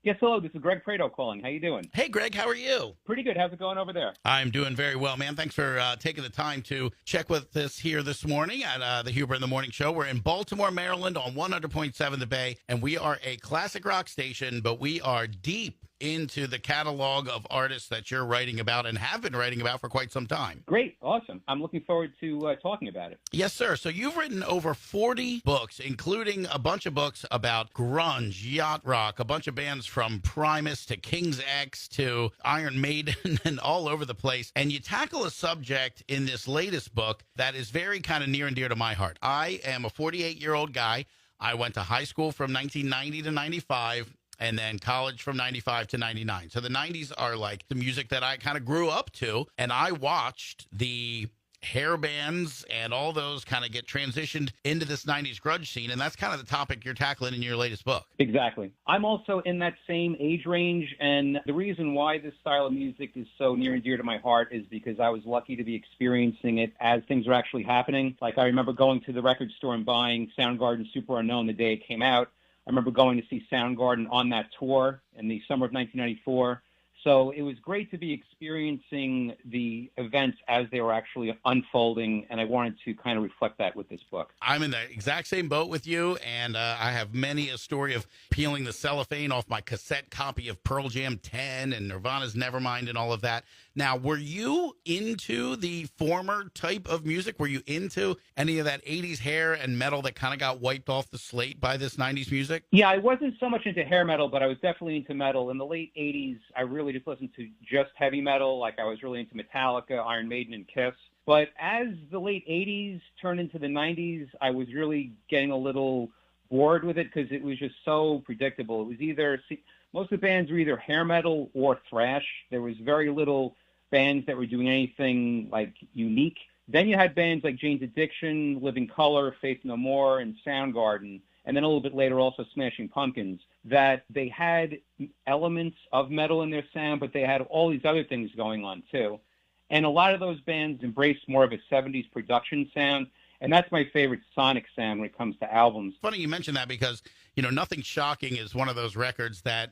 Yes, hello. This is Greg Prato calling. How you doing? Hey, Greg, how are you? Pretty good. How's it going over there? I'm doing very well, man. Thanks for taking the time to check with us here this morning at the Huber in the Morning Show. We're in Baltimore, Maryland on 100.7 The Bay, and we are a classic rock station, but we are deep into the catalog of artists that you're writing about and have been writing about for quite some time. Great. Awesome. I'm looking forward to talking about it. Yes, sir. So you've written over 40 books, including a bunch of books about grunge, yacht rock, a bunch of bands from Primus to King's X to Iron Maiden and all over the place. And you tackle a subject in this latest book that is very kind of near and dear to my heart. I am a 48-year-old guy. I went to high school from 1990 to 95. And then college from 95 to 99. So the 90s are like the music that I kind of grew up to. And I watched the hair bands and all those kind of get transitioned into this 90s grunge scene. And that's kind of the topic you're tackling in your latest book. Exactly. I'm also in that same age range. And the reason why this style of music is so near and dear to my heart is because I was lucky to be experiencing it as things were actually happening. Like I remember going to the record store and buying Soundgarden Super Unknown the day it came out. I remember going to see Soundgarden on that tour in the summer of 1994. So it was great to be experiencing the events as they were actually unfolding, and I wanted to kind of reflect that with this book. I'm in the exact same boat with you, and I have many a story of peeling the cellophane off my cassette copy of Pearl Jam 10 and Nirvana's Nevermind and all of that. Now, were you into the former type of music? Were you into any of that 80s hair and metal that kind of got wiped off the slate by this 90s music? Yeah, I wasn't so much into hair metal, but I was definitely into metal. In the late 80s, I really just listened to just heavy metal. Like I was really into Metallica, Iron Maiden, and Kiss. But as the late 80s turned into the 90s, I was really getting a little bored with it because it was just so predictable. It was either, most of the bands were either hair metal or thrash. There was very little bands that were doing anything like unique. Then you had bands like Jane's Addiction, Living Colour, Faith No More, and Soundgarden. And then a little bit later also Smashing Pumpkins, that they had elements of metal in their sound, but they had all these other things going on too. And a lot of those bands embraced more of a 70s production sound. And that's my favorite sonic sound when it comes to albums. Funny you mention that because, Nothing Shocking is one of those records that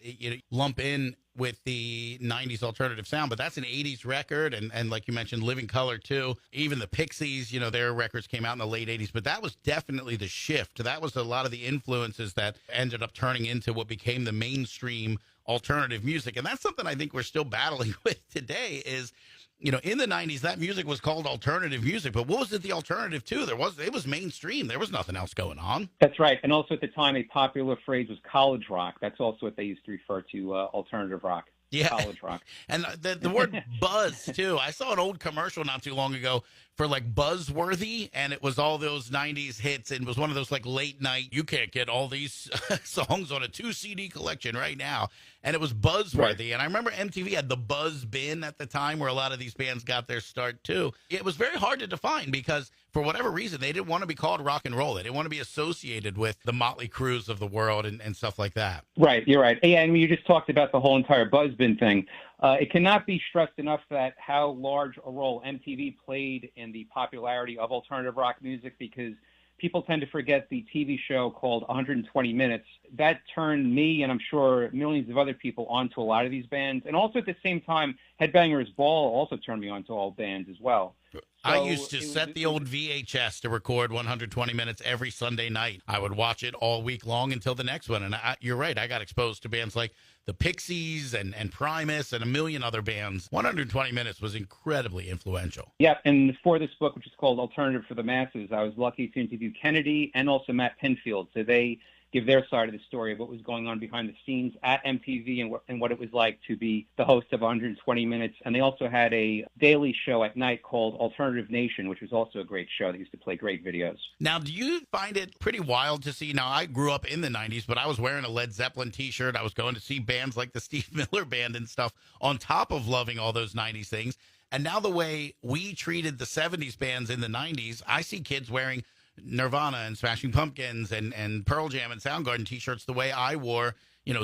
lump in with the 90s alternative sound, but that's an 80s record. And like you mentioned, Living Colour too. Even the Pixies, their records came out in the late 80s, but that was definitely the shift. That was a lot of the influences that ended up turning into what became the mainstream alternative music. And that's something I think we're still battling with today is, in the 90s, that music was called alternative music, but what was it the alternative to? It was mainstream. There was nothing else going on. That's right. And also at the time, a popular phrase was college rock. That's also what they used to refer to alternative rock. Yeah. College rock. And the word buzz, too. I saw an old commercial not too long ago for like Buzzworthy, and it was all those 90s hits, and it was one of those like late night, you can't get all these songs on a 2 CD collection right now. And it was Buzzworthy. Right. And I remember MTV had the Buzz Bin at the time where a lot of these bands got their start too. It was very hard to define because for whatever reason, they didn't want to be called rock and roll. They didn't want to be associated with the Motley Crues of the world and stuff like that. Right, you're right. Yeah, and you just talked about the whole entire Buzz Bin thing. It cannot be stressed enough that how large a role MTV played in the popularity of alternative rock music because people tend to forget the TV show called 120 Minutes. That turned me, and I'm sure millions of other people, onto a lot of these bands. And also at the same time, Headbangers Ball also turned me onto all bands as well. I used to set the old VHS to record 120 minutes every Sunday night. I would watch it all week long until the next one. And you're right, I got exposed to bands like the Pixies and Primus and a million other bands. 120 minutes was incredibly influential. Yeah, and for this book, which is called Alternative for the Masses, I was lucky to interview Kennedy and also Matt Pinfield. So they give their side of the story of what was going on behind the scenes at MTV and what it was like to be the host of 120 Minutes. And they also had a daily show at night called Alternative Nation, which was also a great show. They used to play great videos. Now, do you find it pretty wild to see? Now, I grew up in the 90s, but I was wearing a Led Zeppelin T-shirt. I was going to see bands like the Steve Miller Band and stuff on top of loving all those 90s things. And now the way we treated the 70s bands in the 90s, I see kids wearing Nirvana and Smashing Pumpkins and Pearl Jam and Soundgarden T-shirts the way I wore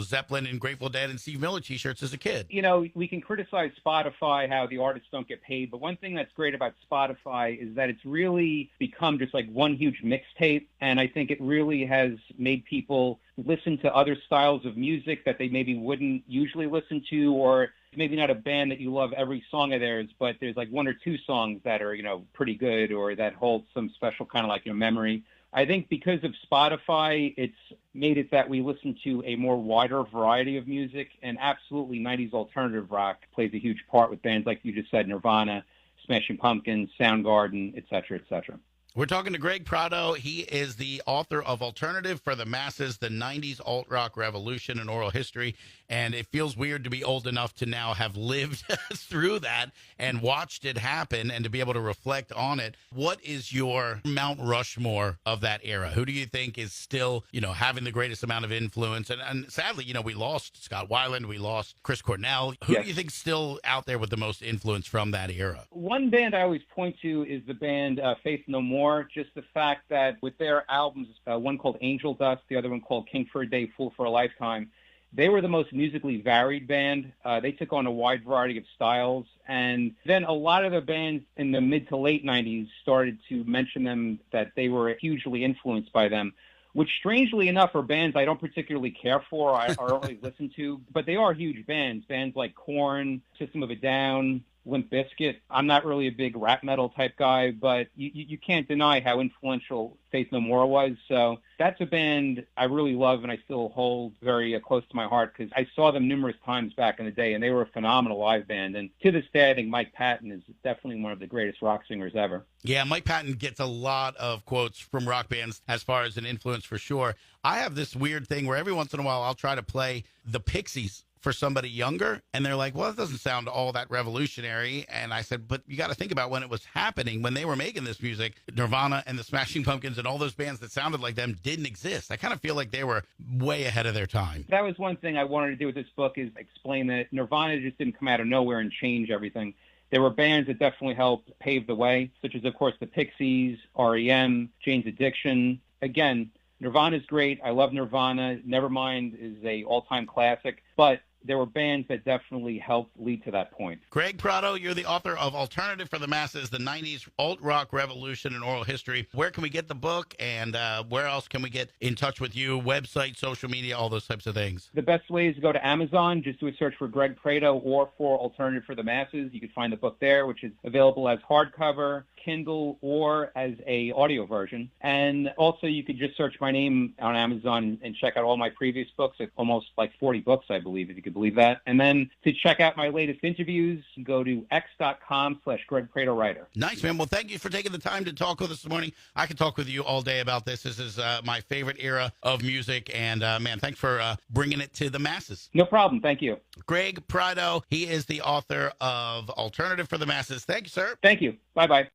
Zeppelin and Grateful Dead and Steve Miller T-shirts as a kid. We can criticize Spotify, how the artists don't get paid, but one thing that's great about Spotify is that it's really become just like one huge mixtape, and I think it really has made people listen to other styles of music that they maybe wouldn't usually listen to, or maybe not a band that you love every song of theirs, but there's like one or two songs that are, pretty good or that hold some special kind of like memory. I think because of Spotify, it's made it that we listen to a more wider variety of music, and absolutely 90s alternative rock plays a huge part with bands like you just said, Nirvana, Smashing Pumpkins, Soundgarden, et cetera, et cetera. We're talking to Greg Prato. He is the author of Alternative for the Masses, the 90s Alt-Rock Revolution and Oral History. And it feels weird to be old enough to now have lived through that and watched it happen and to be able to reflect on it. What is your Mount Rushmore of that era? Who do you think is still, having the greatest amount of influence? And sadly, we lost Scott Weiland. We lost Chris Cornell. Who do you think still out there with the most influence from that era? One band I always point to is the band Faith No More. Just the fact that with their albums, one called Angel Dust, the other one called King for a Day, Fool for a Lifetime, they were the most musically varied band. They took on a wide variety of styles. And then a lot of the bands in the mid to late 90s started to mention them, that they were hugely influenced by them, which strangely enough are bands I don't particularly care for or don't really listen to. But they are huge bands like Korn, System of a Down, Limp Bizkit. I'm not really a big rap metal type guy, but you can't deny how influential Faith No More was. So that's a band I really love and I still hold very close to my heart because I saw them numerous times back in the day, and they were a phenomenal live band. And to this day, I think Mike Patton is definitely one of the greatest rock singers ever. Yeah, Mike Patton gets a lot of quotes from rock bands as far as an influence for sure. I have this weird thing where every once in a while I'll try to play the Pixies for somebody younger, and they're like, well, it doesn't sound all that revolutionary. And I said, but you got to think about when it was happening, when they were making this music. Nirvana and the Smashing Pumpkins and all those bands that sounded like them didn't exist. I kind of feel like they were way ahead of their time. That was one thing I wanted to do with this book, is explain that Nirvana just didn't come out of nowhere and change everything. There were bands that definitely helped pave the way, such as, of course, the Pixies, REM, Jane's Addiction. Again, Nirvana's great. I love Nirvana. Nevermind is a all-time classic, but there were bands that definitely helped lead to that point. Greg Prato, you're the author of Alternative for the Masses, the 90s Alt-Rock Revolution and Oral History. Where can we get the book, and where else can we get in touch with you? Website, social media, all those types of things. The best way is to go to Amazon. Just do a search for Greg Prato or for Alternative for the Masses. You can find the book there, which is available as hardcover, Kindle, or as a audio version. And also you could just search my name on Amazon and check out all my previous books. It's almost like 40 books, I believe, if you could believe that. And then to check out my latest interviews, go to x.com/Greg Prato Writer. Nice, man. Well, thank you for taking the time to talk with us this morning. I could talk with you all day about this. This is my favorite era of music. And, man, thanks for bringing it to the masses. No problem. Thank you. Greg Prato, he is the author of Alternative for the Masses. Thank you, sir. Thank you. Bye-bye.